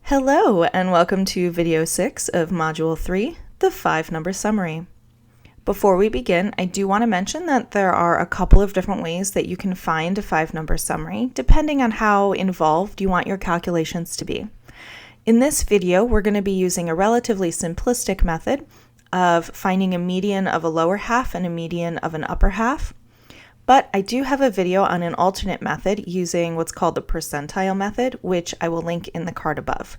Hello, and welcome to video 6 of Module 3, the 5-number summary. Before we begin, I do want to mention that there are a couple of different ways that you can find a 5-number summary, depending on how involved you want your calculations to be. In this video, we're going to be using a relatively simplistic method of finding a median of a lower half and a median of an upper half. But I do have a video on an alternate method using what's called the percentile method, which I will link in the card above.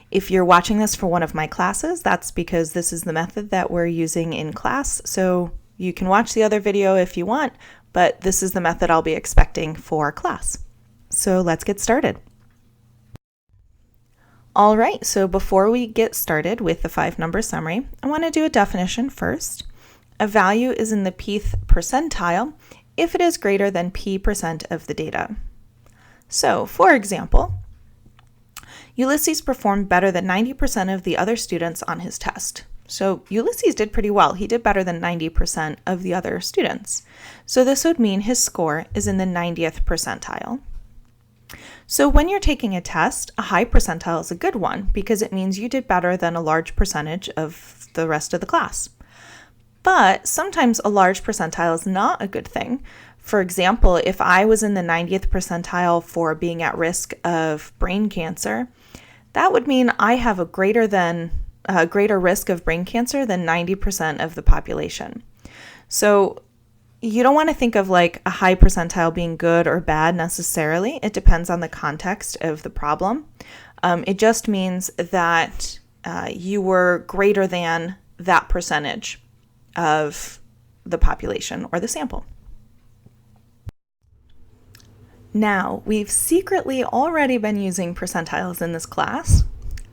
If you're watching this for one of my classes, that's because this is the method that we're using in class. So you can watch the other video if you want, but this is the method I'll be expecting for class. So let's get started. All right, so before we get started with the 5-number summary, I want to do a definition first. A value is in the pth percentile if it is greater than p% of the data. So, for example, Ulysses performed better than 90% of the other students on his test. So Ulysses did pretty well. He did better than 90% of the other students. So this would mean his score is in the 90th percentile. So when you're taking a test, a high percentile is a good one because it means you did better than a large percentage of the rest of the class. But sometimes a large percentile is not a good thing. For example, if I was in the 90th percentile for being at risk of brain cancer, that would mean I have a greater risk of brain cancer than 90% of the population. So you don't want to think of like a high percentile being good or bad necessarily. It depends on the context of the problem. It just means that you were greater than that percentage of the population or the sample. Now, we've secretly already been using percentiles in this class.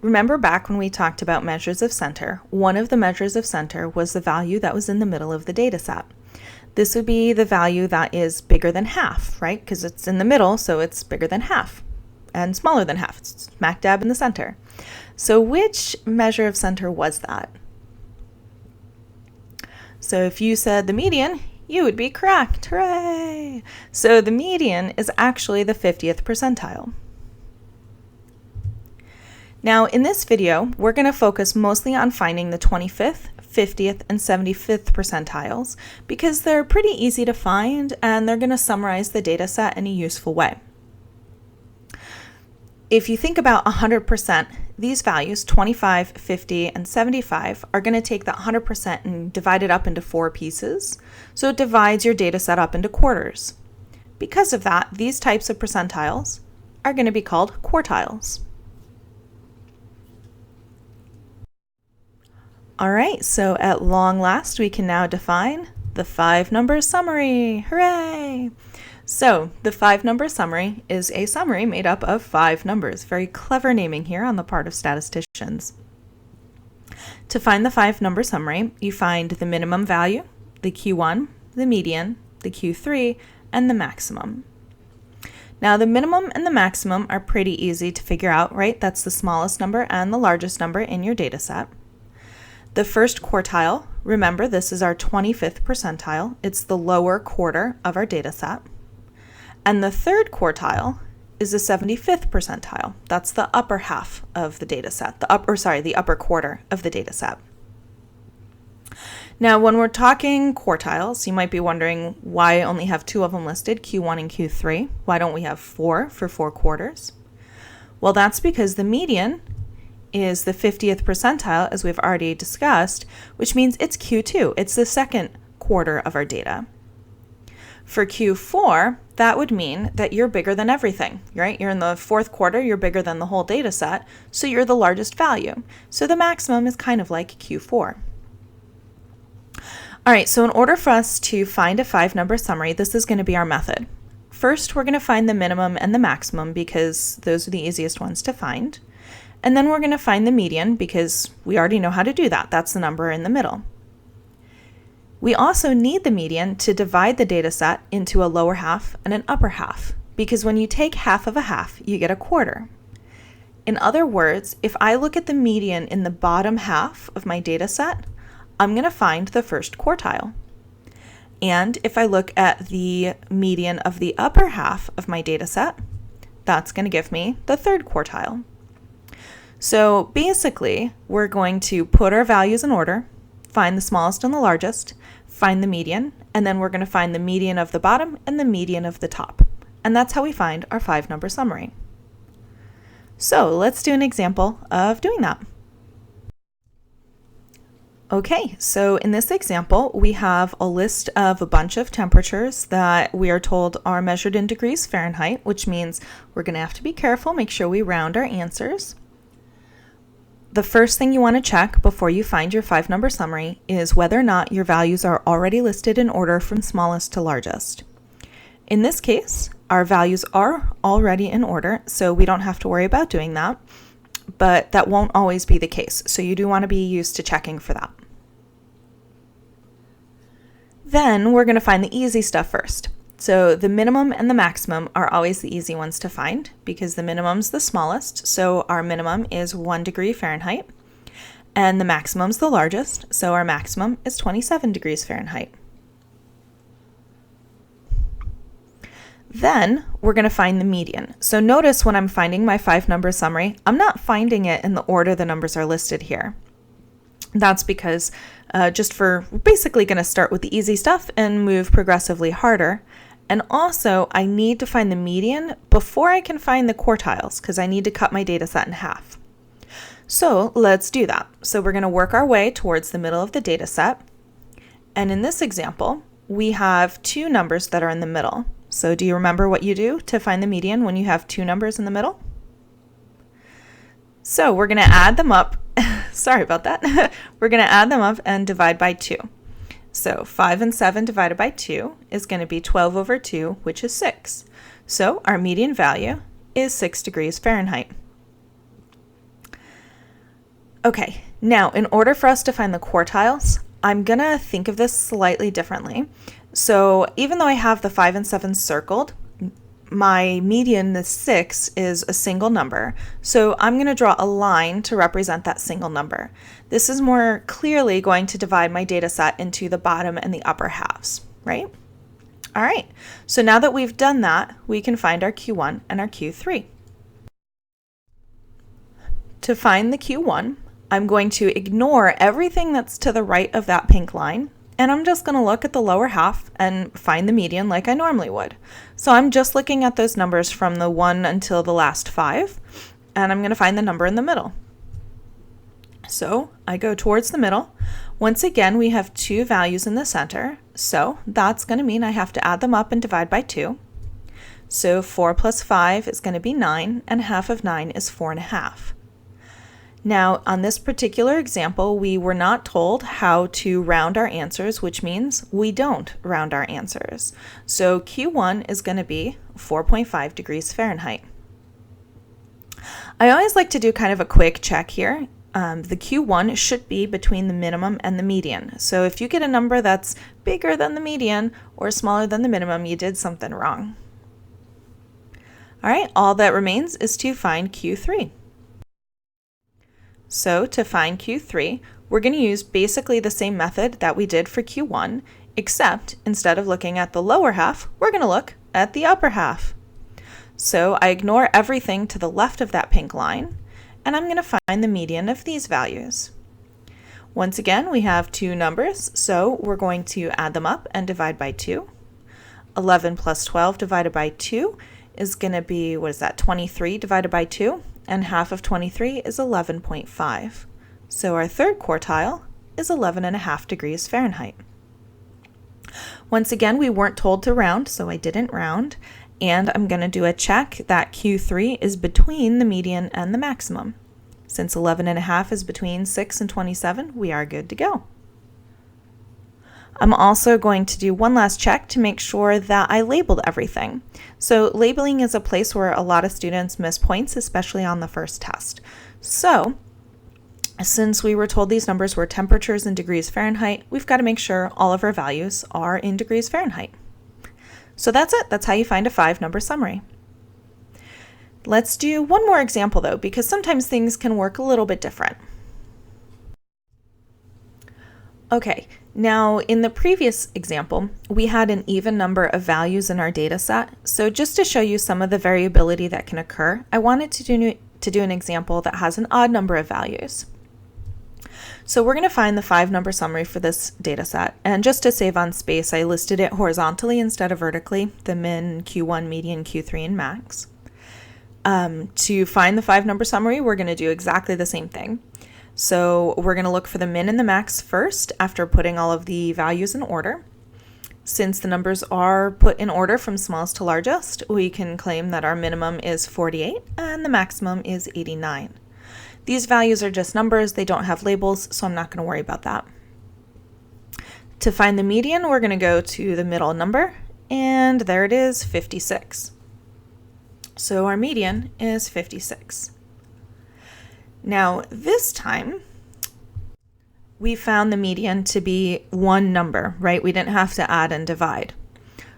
Remember back when we talked about measures of center, one of the measures of center was the value that was in the middle of the data set. This would be the value that is bigger than half, right? Because it's in the middle, so it's bigger than half and smaller than half. It's smack dab in the center. So which measure of center was that? So if you said the median, you would be correct. Hooray! So the median is actually the 50th percentile. Now in this video, we're going to focus mostly on finding the 25th, 50th, and 75th percentiles because they're pretty easy to find and they're going to summarize the data set in a useful way. If you think about 100%, these values, 25, 50, and 75, are going to take that 100% and divide it up into 4 pieces. So it divides your data set up into quarters. Because of that, these types of percentiles are going to be called quartiles. All right, so at long last, we can now define the 5-number summary. Hooray! So the 5-number summary is a summary made up of 5 numbers. Very clever naming here on the part of statisticians. To find the 5-number summary, you find the minimum value, the Q1, the median, the Q3, and the maximum. Now the minimum and the maximum are pretty easy to figure out, right? That's the smallest number and the largest number in your data set. The first quartile, remember this is our 25th percentile. It's the lower quarter of our data set. And the third quartile is the 75th percentile. That's the upper half of the data set, the upper quarter of the data set. Now, when we're talking quartiles, you might be wondering why I only have 2 of them listed, Q1 and Q3. Why don't we have 4 for 4 quarters? Well, that's because the median is the 50th percentile, as we've already discussed, which means it's Q2. It's the second quarter of our data. For Q4, that would mean that you're bigger than everything, right? You're in the 4th quarter, you're bigger than the whole data set, so you're the largest value. So the maximum is kind of like Q4. All right, so in order for us to find a 5-number summary, this is going to be our method. First, we're going to find the minimum and the maximum because those are the easiest ones to find. And then we're going to find the median because we already know how to do that. That's the number in the middle. We also need the median to divide the data set into a lower half and an upper half, because when you take half of a half, you get a quarter. In other words, if I look at the median in the bottom half of my data set, I'm going to find the first quartile. And if I look at the median of the upper half of my data set, that's going to give me the third quartile. So basically, we're going to put our values in order, find the smallest and the largest, find the median, and then we're going to find the median of the bottom and the median of the top. And that's how we find our 5-number summary. So let's do an example of doing that. Okay, so in this example, we have a list of a bunch of temperatures that we are told are measured in degrees Fahrenheit, which means we're going to have to be careful, make sure we round our answers. The first thing you want to check before you find your 5-number summary is whether or not your values are already listed in order from smallest to largest. In this case, our values are already in order, so we don't have to worry about doing that, but that won't always be the case, so you do want to be used to checking for that. Then we're going to find the easy stuff first. So the minimum and the maximum are always the easy ones to find because the minimum's the smallest, so our minimum is 1 degree Fahrenheit, and the maximum's the largest, so our maximum is 27 degrees Fahrenheit. Then we're going to find the median. So notice when I'm finding my 5-number summary, I'm not finding it in the order the numbers are listed here. That's because we're basically going to start with the easy stuff and move progressively harder. And also, I need to find the median before I can find the quartiles because I need to cut my data set in half. So let's do that. So we're going to work our way towards the middle of the data set. And in this example, we have 2 numbers that are in the middle. So do you remember what you do to find the median when you have 2 numbers in the middle? So we're going to add them up. Sorry about that. We're going to add them up and divide by 2. So 5 and 7 divided by 2 is going to be 12 over 2, which is 6. So our median value is 6 degrees Fahrenheit. Okay, now in order for us to find the quartiles, I'm going to think of this slightly differently. So even though I have the 5 and 7 circled, my median, the 6, is a single number. So I'm going to draw a line to represent that single number. This is more clearly going to divide my data set into the bottom and the upper halves, right? All right, so now that we've done that, we can find our Q1 and our Q3. To find the Q1, I'm going to ignore everything that's to the right of that pink line, and I'm just going to look at the lower half and find the median like I normally would. So I'm just looking at those numbers from the 1 until the last 5, and I'm going to find the number in the middle. So I go towards the middle. Once again, we have 2 values in the center, so that's going to mean I have to add them up and divide by 2. So 4 plus 5 is going to be 9, and half of 9 is 4.5. Now, on this particular example, we were not told how to round our answers, which means we don't round our answers. So Q1 is going to be 4.5 degrees Fahrenheit. I always like to do kind of a quick check here. The Q1 should be between the minimum and the median. So if you get a number that's bigger than the median or smaller than the minimum, you did something wrong. All right, all that remains is to find Q3. So to find Q3, we're going to use basically the same method that we did for Q1, except instead of looking at the lower half, we're going to look at the upper half. So I ignore everything to the left of that pink line, and I'm going to find the median of these values. Once again, we have 2 numbers, so we're going to add them up and divide by 2. 11 plus 12 divided by 2 is going to be, 23 divided by 2? And half of 23 is 11.5. So our third quartile is 11.5 degrees Fahrenheit. Once again, we weren't told to round, so I didn't round. And I'm going to do a check that Q3 is between the median and the maximum. Since 11.5 is between 6 and 27, we are good to go. I'm also going to do one last check to make sure that I labeled everything. So labeling is a place where a lot of students miss points, especially on the first test. So since we were told these numbers were temperatures in degrees Fahrenheit, we've got to make sure all of our values are in degrees Fahrenheit. So that's it. That's how you find a 5-number summary. Let's do one more example though, because sometimes things can work a little bit different. Okay, now in the previous example, we had an even number of values in our data set. So just to show you some of the variability that can occur, I wanted to do an example that has an odd number of values. So we're going to find the 5-number summary for this data set, and just to save on space, I listed it horizontally instead of vertically, the min, Q1, median, Q3, and max. To find the 5-number summary, we're going to do exactly the same thing. So we're going to look for the min and the max first after putting all of the values in order. Since the numbers are put in order from smallest to largest, we can claim that our minimum is 48 and the maximum is 89. These values are just numbers, they don't have labels, so I'm not going to worry about that. To find the median, we're going to go to the middle number, and there it is, 56. So our median is 56. Now this time, we found the median to be one number, right? We didn't have to add and divide.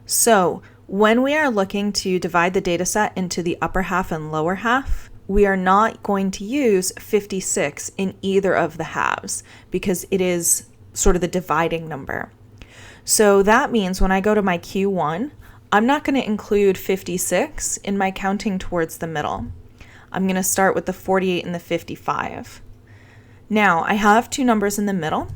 So when we are looking to divide the data set into the upper half and lower half, we are not going to use 56 in either of the halves because it is sort of the dividing number. So that means when I go to my Q1, I'm not going to include 56 in my counting towards the middle. I'm going to start with the 48 and the 55. Now I have two numbers in the middle,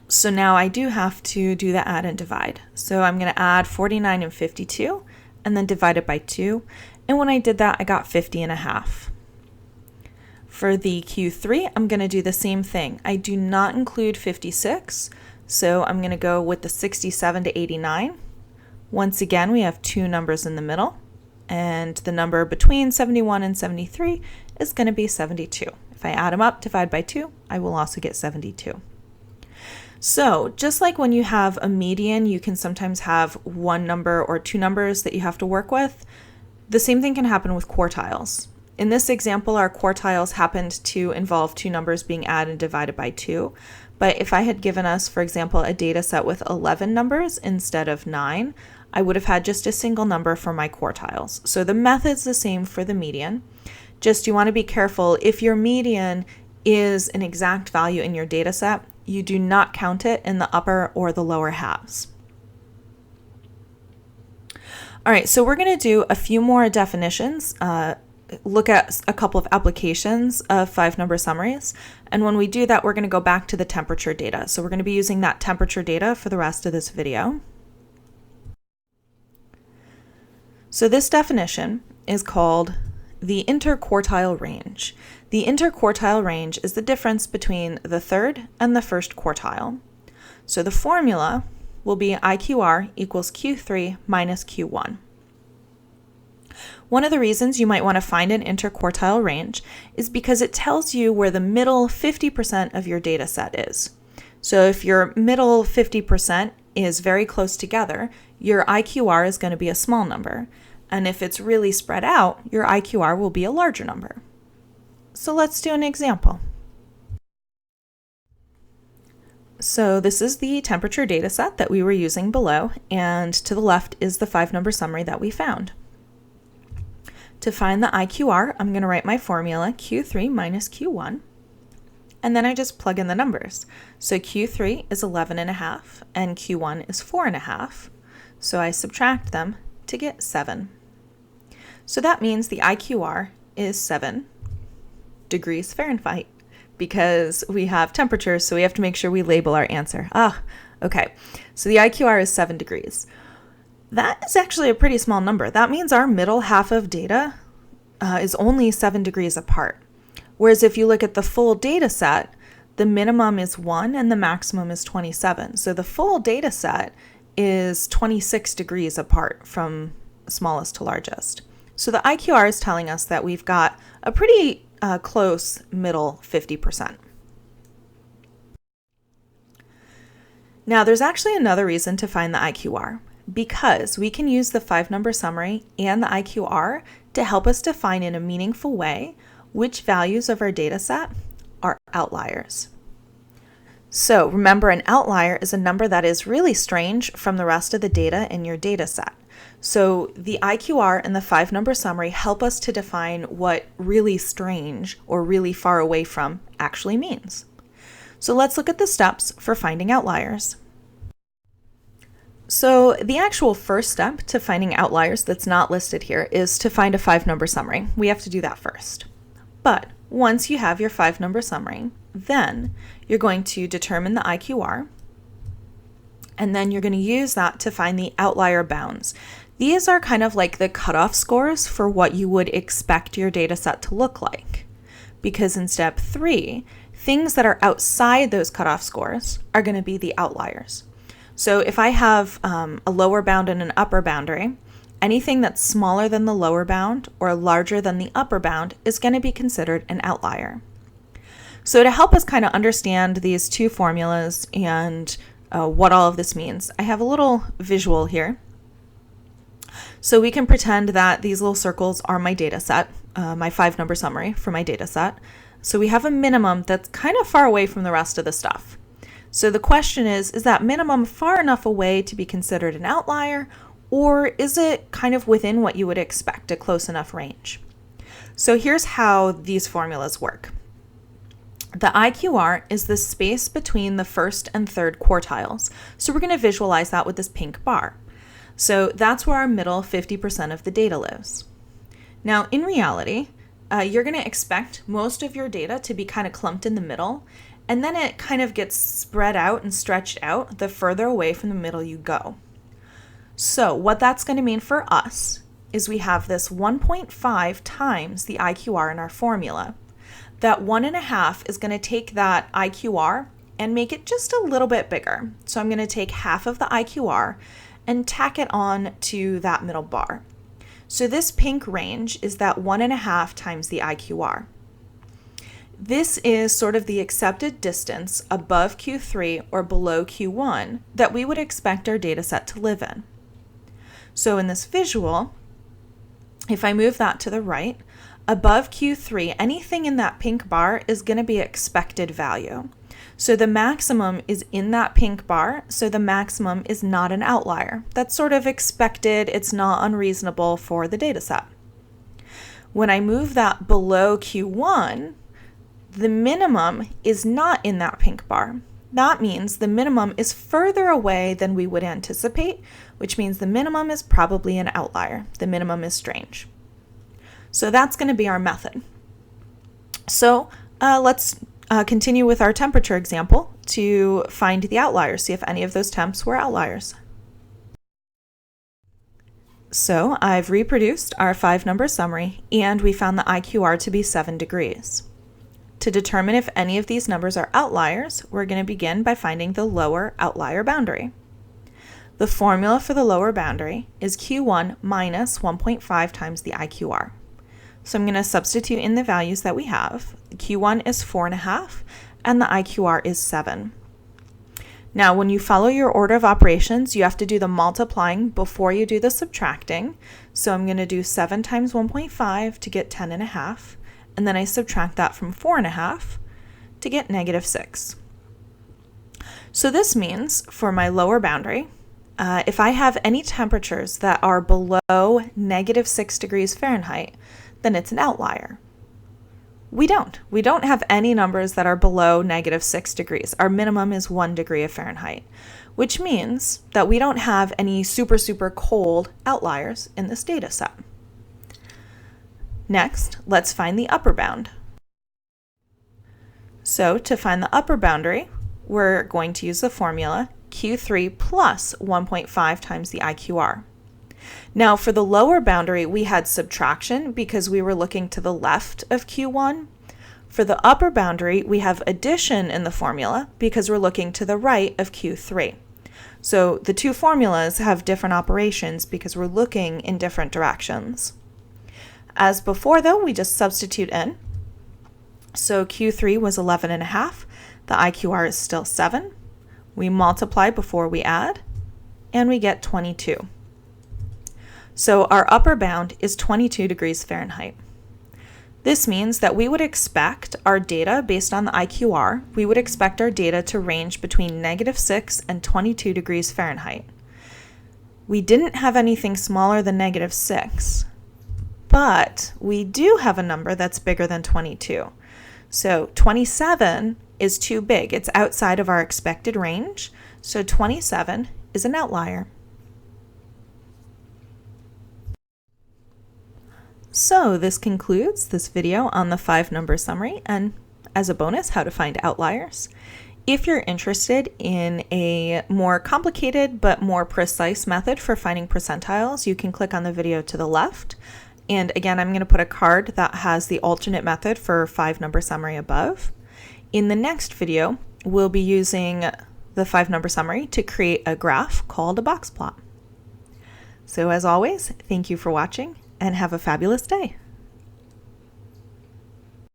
so now I do have to do the add and divide. So I'm going to add 49 and 52 and then divide it by 2. And when I did that, I got 50.5. For the Q3, I'm going to do the same thing. I do not include 56, so I'm going to go with the 67 to 89. Once again, we have two numbers in the middle, and the number between 71 and 73 is going to be 72. If I add them up, divide by 2, I will also get 72. So just like when you have a median, you can sometimes have one number or two numbers that you have to work with. The same thing can happen with quartiles. In this example, our quartiles happened to involve two numbers being added and divided by 2. But if I had given us, for example, a data set with 11 numbers instead of 9, I would have had just a single number for my quartiles. So the method's the same for the median. Just you want to be careful. If your median is an exact value in your data set, you do not count it in the upper or the lower halves. All right, so we're going to do a few more definitions, look at a couple of applications of 5-number summaries. And when we do that, we're going to go back to the temperature data. So we're going to be using that temperature data for the rest of this video. So this definition is called the interquartile range. The interquartile range is the difference between the third and the first quartile. So the formula will be IQR equals Q3 minus Q1. One of the reasons you might want to find an interquartile range is because it tells you where the middle 50% of your data set is. So if your middle 50% is very close together, your IQR is going to be a small number. And if it's really spread out, your IQR will be a larger number. So let's do an example. So this is the temperature data set that we were using below, and to the left is the 5-number summary that we found. To find the IQR, I'm going to write my formula, Q3 minus Q1, and then I just plug in the numbers. So Q3 is 11.5 and Q1 is 4.5, so I subtract them to get 7. So that means the IQR is 7 degrees Fahrenheit, because we have temperatures, so we have to make sure we label our answer. Okay, so the IQR is 7 degrees. That is actually a pretty small number. That means our middle half of data is only 7 degrees apart. Whereas if you look at the full data set, the minimum is 1 and the maximum is 27. So the full data set is 26 degrees apart from smallest to largest. So the IQR is telling us that we've got a pretty close middle 50%. Now there's actually another reason to find the IQR, because we can use the 5-number summary and the IQR to help us define in a meaningful way which values of our data set are outliers. So remember, an outlier is a number that is really strange from the rest of the data in your data set. So the IQR and the 5-number summary help us to define what really strange or really far away from actually means. So let's look at the steps for finding outliers. So the actual first step to finding outliers that's not listed here is to find a 5-number summary. We have to do that first. But once you have your 5-number summary, then you're going to determine the IQR, and then you're going to use that to find the outlier bounds. These are kind of like the cutoff scores for what you would expect your data set to look like. Because in step 3, things that are outside those cutoff scores are going to be the outliers. So if I have a lower bound and an upper boundary, anything that's smaller than the lower bound or larger than the upper bound is going to be considered an outlier. So to help us kind of understand these two formulas and what all of this means, I have a little visual here. So we can pretend that these little circles are my data set, my 5-number summary for my data set. So we have a minimum that's kind of far away from the rest of the stuff. So the question is that minimum far enough away to be considered an outlier, or is it kind of within what you would expect, a close enough range? So here's how these formulas work. The IQR is the space between the first and third quartiles. So we're going to visualize that with this pink bar. So that's where our middle 50% of the data lives. Now, in reality, you're going to expect most of your data to be kind of clumped in the middle, and then it kind of gets spread out and stretched out the further away from the middle you go. So what that's going to mean for us is we have this 1.5 times the IQR in our formula. That 1.5 is going to take that IQR and make it just a little bit bigger. So I'm going to take half of the IQR and tack it on to that middle bar. So this pink range is that 1.5 times the IQR. This is sort of the accepted distance above Q3 or below Q1 that we would expect our data set to live in. So in this visual, if I move that to the right, above Q3, anything in that pink bar is going to be expected value. So the maximum is in that pink bar, so the maximum is not an outlier. That's sort of expected, it's not unreasonable for the data set. When I move that below Q1, the minimum is not in that pink bar. That means the minimum is further away than we would anticipate, which means the minimum is probably an outlier. The minimum is strange. So that's going to be our method. So let's continue with our temperature example to find the outliers, see if any of those temps were outliers. So I've reproduced our 5-number summary, and we found the IQR to be 7 degrees. To determine if any of these numbers are outliers, we're going to begin by finding the lower outlier boundary. The formula for the lower boundary is Q1 minus 1.5 times the IQR. So I'm going to substitute in the values that we have. Q1 is 4.5 and the IQR is 7. Now, when you follow your order of operations, you have to do the multiplying before you do the subtracting. So I'm going to do 7 times 1.5 to get 10.5. And then I subtract that from 4.5 to get -6. So this means for my lower boundary, if I have any temperatures that are below -6 degrees Fahrenheit, then it's an outlier. We don't have any numbers that are below -6 degrees. Our minimum is 1 degree of Fahrenheit, which means that we don't have any super, super cold outliers in this data set. Next, let's find the upper bound. So to find the upper boundary, we're going to use the formula Q3 plus 1.5 times the IQR. Now for the lower boundary, we had subtraction because we were looking to the left of Q1. For the upper boundary, we have addition in the formula because we're looking to the right of Q3. So the two formulas have different operations because we're looking in different directions. As before though, we just substitute in. So Q3 was 11.5, the IQR is still 7. We multiply before we add, and we get 22. So our upper bound is 22 degrees Fahrenheit. This means that we would expect our data based on the IQR, we would expect our data to range between -6 and 22 degrees Fahrenheit. We didn't have anything smaller than -6, but we do have a number that's bigger than 22. So 27 is too big. It's outside of our expected range, so 27 is an outlier. So this concludes this video on the 5-number summary, and as a bonus, how to find outliers. If you're interested in a more complicated but more precise method for finding percentiles, you can click on the video to the left. And again, I'm going to put a card that has the alternate method for 5-number summary above. In the next video, we'll be using the 5-number summary to create a graph called a box plot. So as always, thank you for watching and have a fabulous day.